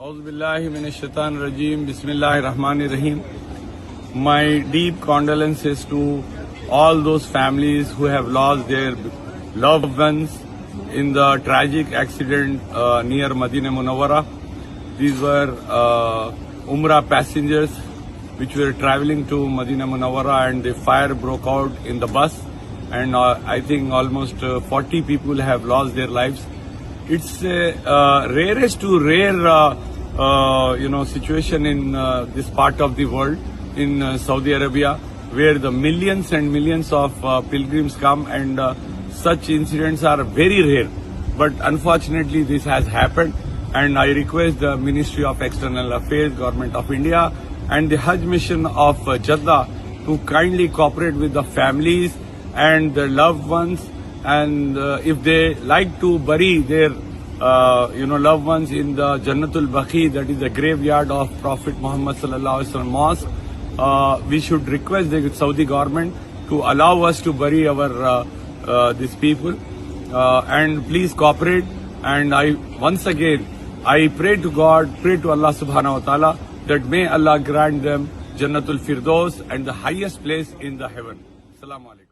Auzubillahi Minashaitanirrajim. Bismillahirrahmanirrahim. My deep condolences to all those families who have lost their loved ones in the tragic accident near Madinah Munawwara. These were Umrah passengers which were traveling to Madinah Munawwara, and the fire broke out in the bus, and I think almost 40 people have lost their lives. It's a rarest to rare situation in this part of the world, in Saudi Arabia, where the millions and millions of pilgrims come, and such incidents are very rare. But unfortunately this has happened, and I request the Ministry of External Affairs, Government of India and the Hajj mission of Jeddah to kindly cooperate with the families and the loved ones, and if they like to bury their loved ones in the Jannatul Baqi, that is the graveyard of Prophet Muhammad sallallahu alaihi wasallam mosque, we should request the Saudi government to allow us to bury our these people, and please cooperate. And once again I pray to God, pray to Allah subhanahu wa ta'ala, that may Allah grant them Jannatul Firdaus and the highest place in the heaven. Assalamu alaikum.